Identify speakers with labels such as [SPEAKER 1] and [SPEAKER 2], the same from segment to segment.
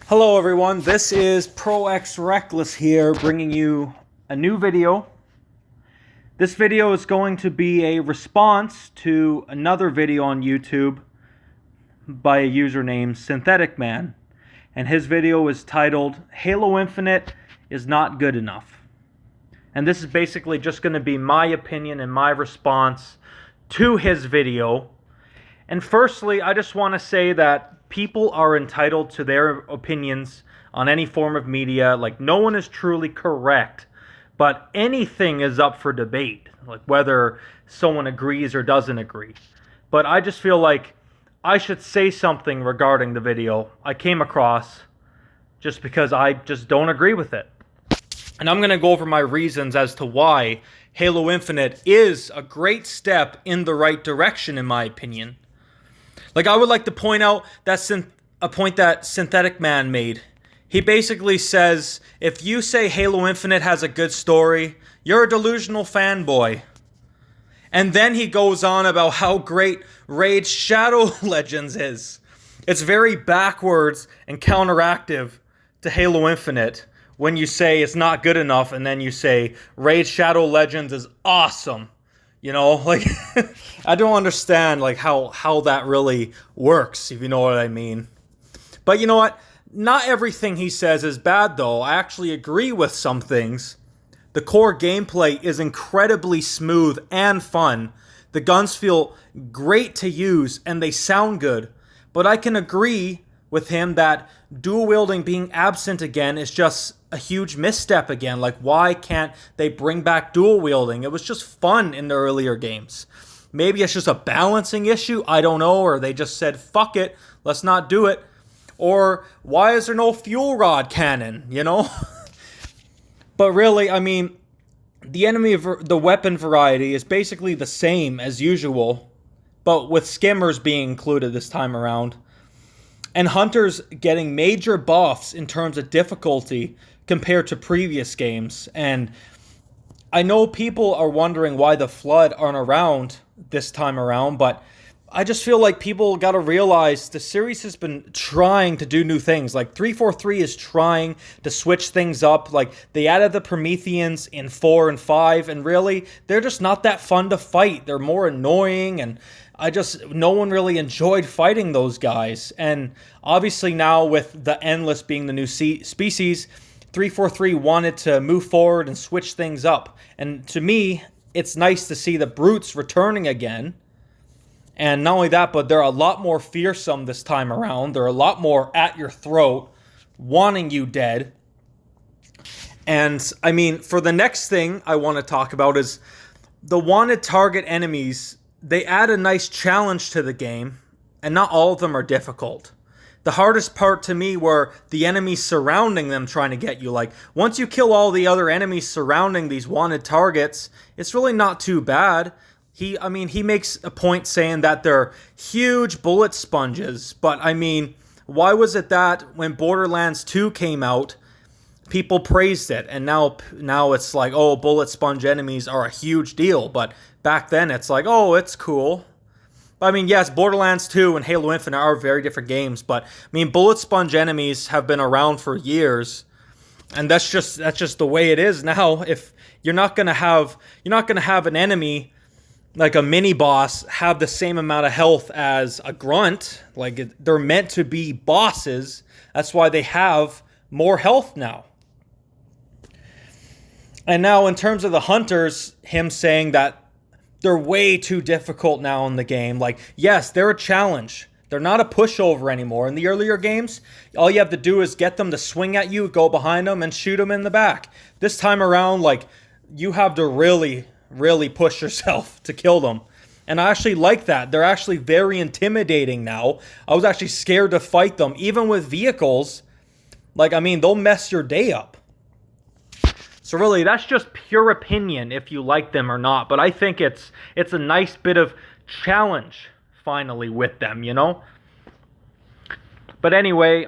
[SPEAKER 1] Hello everyone, this is Pro X Reckless here, bringing you a new video. This video is going to be a response to another video on YouTube by a user named Synthetic Man, and his video is titled Halo Infinite is Not Good Enough. And this is basically just going to be my opinion and my response to his video. And firstly, I just want to say that people are entitled to their opinions on any form of media. Like, no one is truly correct, but anything is up for debate, like whether someone agrees or doesn't agree. But I just feel like I should say something regarding the video I came across, just because I just don't agree with it. And I'm going to go over my reasons as to why Halo Infinite is a great step in the right direction, in my opinion. Like, I would like to point out that a point that Synthetic Man made. He basically says, if you say Halo Infinite has a good story, you're a delusional fanboy. And then he goes on about how great Raid Shadow Legends is. It's very backwards and counteractive to Halo Infinite when you say it's not good enough and then you say Raid Shadow Legends is awesome. You know, like, I don't understand, like, how that really works, if you know what I mean. But you know what? Not everything he says is bad, though. I actually agree with some things. The core gameplay is incredibly smooth and fun. The guns feel great to use, and they sound good. But I can agree with him that dual wielding being absent again is just a huge misstep again. Like, why can't they bring back dual wielding? It was just fun in the earlier games. Maybe it's just a balancing issue, I don't know, or they just said, fuck it, let's not do it. Or why is there no fuel rod cannon, you know? But really, I mean, the weapon variety is basically the same as usual, but with skimmers being included this time around. And hunters getting major buffs in terms of difficulty compared to previous games. And I know people are wondering why the Flood aren't around this time around, but I just feel like people got to realize the series has been trying to do new things. Like, 343 is trying to switch things up. Like, they added the Prometheans in 4 and 5, and really, they're just not that fun to fight. They're more annoying, and no one really enjoyed fighting those guys. And obviously now, with the Endless being the new species, 343 wanted to move forward and switch things up. And to me, it's nice to see the Brutes returning again. And not only that, but they're a lot more fearsome this time around. They're a lot more at your throat, wanting you dead. And, I mean, for the next thing I want to talk about is the wanted target enemies. They add a nice challenge to the game, and not all of them are difficult. The hardest part to me were the enemies surrounding them trying to get you. Like, once you kill all the other enemies surrounding these wanted targets, it's really not too bad. He makes a point saying that they're huge bullet sponges, but I mean, why was it that when Borderlands 2 came out, people praised it, and now it's like, oh, bullet sponge enemies are a huge deal, but back then it's like, oh, it's cool. I mean, yes, Borderlands 2 and Halo Infinite are very different games, but I mean, bullet sponge enemies have been around for years, and that's just the way it is now. If you're not gonna have an enemy like a mini boss have the same amount of health as a grunt. Like, they're meant to be bosses. That's why they have more health now. And now, in terms of the hunters, him saying that they're way too difficult now in the game. Like, yes, they're a challenge. They're not a pushover anymore. In the earlier games, all you have to do is get them to swing at you, go behind them, and shoot them in the back. This time around, like, you have to really push yourself to kill them. And I actually like that. They're actually very intimidating now. I was actually scared to fight them. Even with vehicles, like, I mean, they'll mess your day up. So really, that's just pure opinion if you like them or not. But I think it's a nice bit of challenge finally with them, you know? But anyway,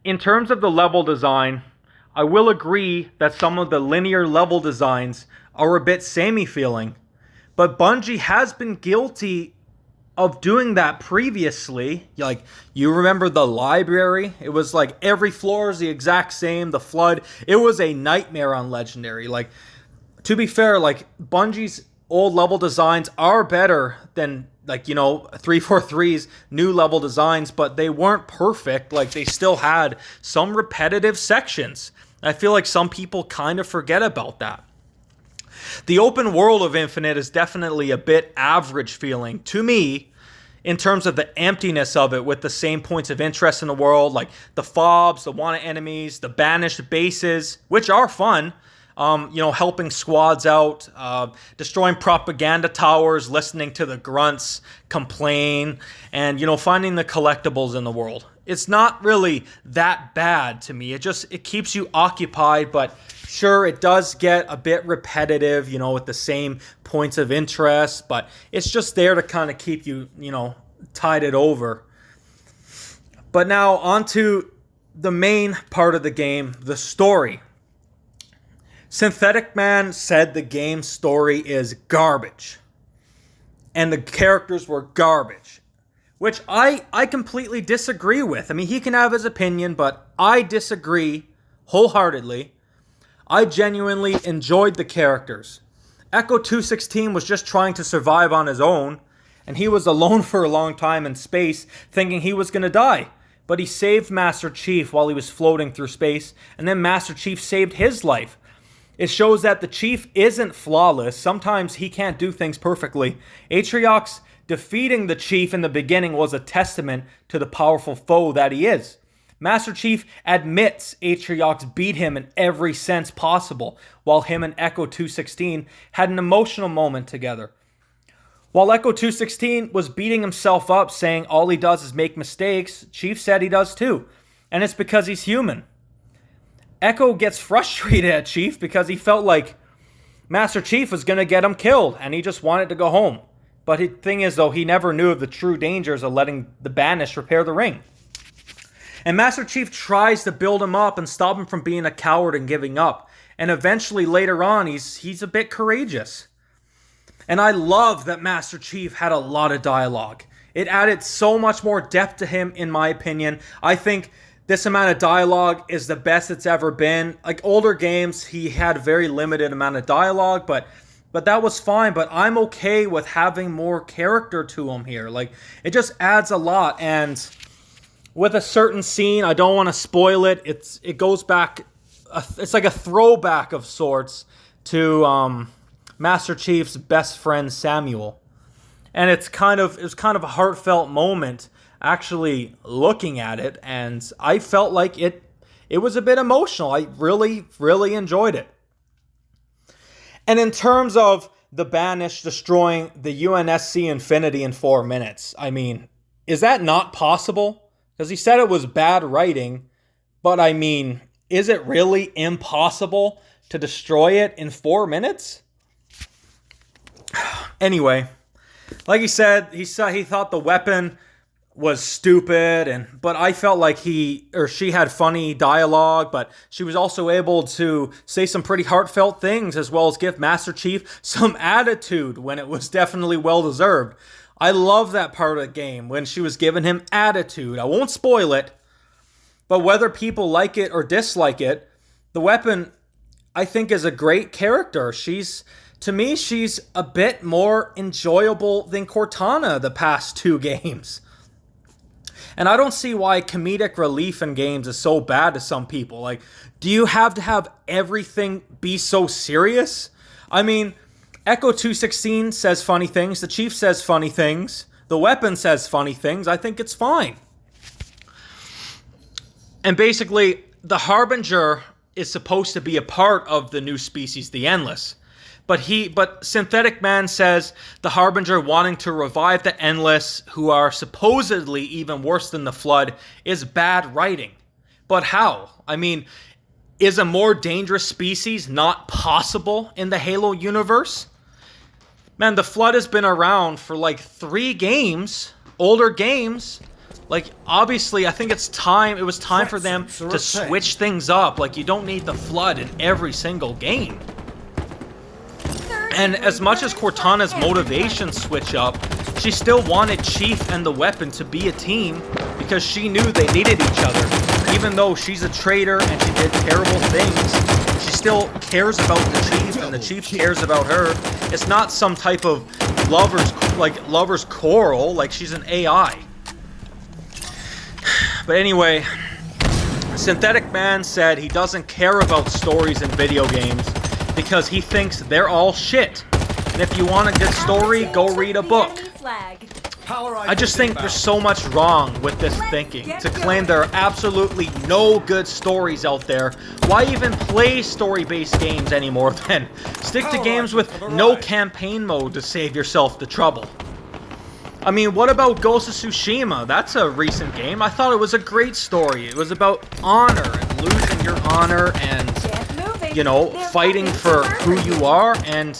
[SPEAKER 1] in terms of the level design, I will agree that some of the linear level designs are a bit samey feeling. But Bungie has been guilty of doing that previously, like, you remember the library? It was like every floor is the exact same. The flood, it was a nightmare on Legendary. Like, to be fair, like, Bungie's old level designs are better than, like, you know, 343's new level designs, but they weren't perfect. Like, they still had some repetitive sections. I feel like some people kind of forget about that. The open world of Infinite is definitely a bit average feeling to me in terms of the emptiness of it, with the same points of interest in the world, like the fobs, the wanted enemies, the banished bases, which are fun. You know, helping squads out, destroying propaganda towers, listening to the grunts complain, and, you know, finding the collectibles in the world. It's not really that bad to me. It keeps you occupied, but sure, it does get a bit repetitive, you know, with the same points of interest, but it's just there to kind of keep you, you know, tided over. But now onto the main part of the game, the story. Synthetic Man said the game's story is garbage, and the characters were garbage, which I completely disagree with. I mean, he can have his opinion, but I disagree wholeheartedly. I genuinely enjoyed the characters. Echo 216 was just trying to survive on his own, and he was alone for a long time in space, thinking he was going to die. But he saved Master Chief while he was floating through space, and then Master Chief saved his life. It shows that the Chief isn't flawless. Sometimes he can't do things perfectly. Atriox defeating the Chief in the beginning was a testament to the powerful foe that he is. Master Chief admits Atriox beat him in every sense possible, while him and Echo 216 had an emotional moment together. While Echo 216 was beating himself up, saying all he does is make mistakes, Chief said he does too, and it's because he's human. Echo gets frustrated at Chief because he felt like Master Chief was going to get him killed, and he just wanted to go home. But the thing is, though, he never knew of the true dangers of letting the Banished repair the ring. And Master Chief tries to build him up and stop him from being a coward and giving up. And eventually, later on, he's a bit courageous. And I love that Master Chief had a lot of dialogue. It added so much more depth to him, in my opinion. I think this amount of dialogue is the best it's ever been. Like older games, he had very limited amount of dialogue, but that was fine. But I'm okay with having more character to him here. Like, it just adds a lot. And with a certain scene, I don't want to spoil it. It goes back. It's like a throwback of sorts to Master Chief's best friend Samuel, and it was kind of a heartfelt moment actually looking at it, and I felt like it was a bit emotional. I really, really enjoyed it. And in terms of the Banished destroying the UNSC Infinity in 4 minutes, I mean, is that not possible? Because he said it was bad writing, but I mean, is it really impossible to destroy it in 4 minutes? Anyway, like he said, he thought the weapon was stupid, but I felt like he or she had funny dialogue, but she was also able to say some pretty heartfelt things, as well as give Master Chief some attitude when it was definitely well-deserved. I love that part of the game, when she was giving him attitude. I won't spoil it, but whether people like it or dislike it, the weapon, I think, is a great character. To me, she's a bit more enjoyable than Cortana the past 2 games. And I don't see why comedic relief in games is so bad to some people. Like, do you have to have everything be so serious? I mean, Echo 216 says funny things. The Chief says funny things. The weapon says funny things. I think it's fine. And basically, the Harbinger is supposed to be a part of the new species, the Endless. But Synthetic Man says the Harbinger wanting to revive the Endless, who are supposedly even worse than the Flood, is bad writing. But how? I mean, is a more dangerous species not possible in the Halo universe? Man, the Flood has been around for like 3 games, older games. Like, obviously, I think it was time for them to switch things up. Like, you don't need the Flood in every single game. And as much as Cortana's motivations switch up, she still wanted Chief and the Weapon to be a team because she knew they needed each other. Even though she's a traitor and she did terrible things, she still cares about the Chief and the Chief cares about her. It's not some type of lovers quarrel, like she's an AI. But anyway, Synthetic Man said he doesn't care about stories in video games because he thinks they're all shit. And if you want a good story, go read a book. I just think there's so much wrong with this thinking. To claim there are absolutely no good stories out there. Why even play story-based games anymore then? Stick to games with no campaign mode to save yourself the trouble. I mean, what about Ghost of Tsushima? That's a recent game. I thought it was a great story. It was about honor and losing your honor and, you know, fighting for who you are, and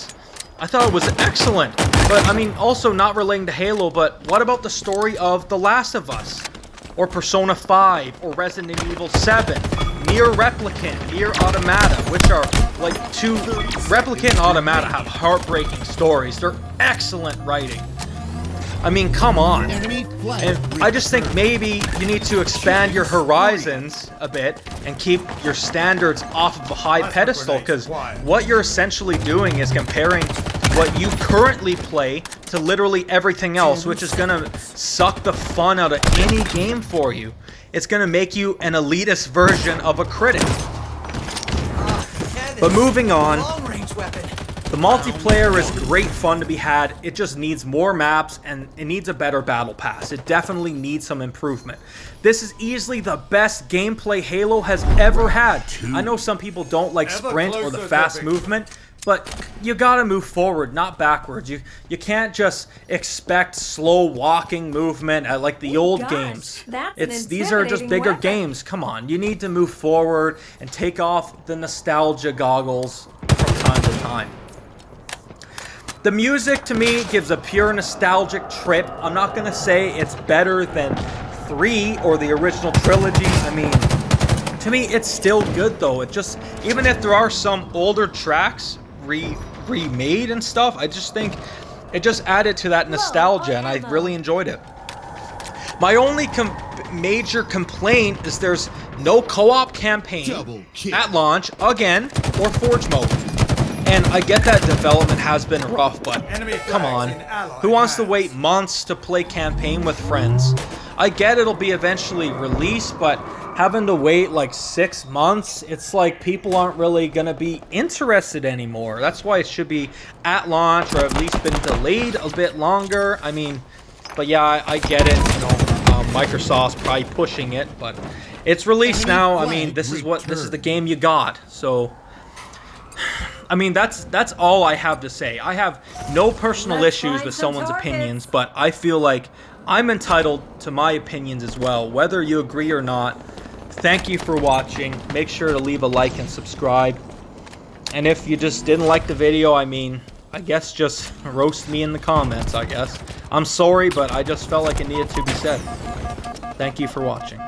[SPEAKER 1] I thought it was excellent. But, I mean, also not relating to Halo, but what about the story of The Last of Us? Or Persona 5, or Resident Evil 7, Nier Replicant, Nier Automata, which are, like, Replicant and Automata have heartbreaking stories. They're excellent writing. I mean, come on. And I just think maybe you need to expand your horizons a bit and keep your standards off of a high pedestal, because what you're essentially doing is comparing what you currently play to literally everything else, which is going to suck the fun out of any game for you. It's going to make you an elitist version of a critic. But moving on, the multiplayer is great fun to be had. It just needs more maps and it needs a better battle pass. It definitely needs some improvement. This is easily the best gameplay Halo has ever had. I know some people don't like sprint or the fast movement, but you gotta move forward, not backwards. You can't just expect slow walking movement at like the old games. These are just bigger games. Come on, you need to move forward and take off the nostalgia goggles from time to time. The music, to me, gives a pure nostalgic trip. I'm not going to say it's better than 3 or the original trilogy. I mean, to me, it's still good, though. It just, even if there are some older tracks remade and stuff, I just think it just added to that nostalgia, and I really enjoyed it. My only major complaint is there's no co-op campaign at launch, again, or Forge mode. And I get that development has been rough, but come on. Who wants to wait months to play campaign with friends? I get it'll be eventually released, but having to wait like 6 months, it's like people aren't really going to be interested anymore. That's why it should be at launch, or at least been delayed a bit longer. I mean, but yeah, I get it. You know, Microsoft's probably pushing it, but it's released now. I mean, this is the game you got. So, I mean, that's all I have to say. I have no personal issues with someone's opinions, but I feel like I'm entitled to my opinions as well, whether you agree or not. Thank you for watching. Make sure to leave a like and subscribe. And if you just didn't like the video, I mean, I guess just roast me in the comments, I guess. I'm sorry, but I just felt like it needed to be said. Thank you for watching.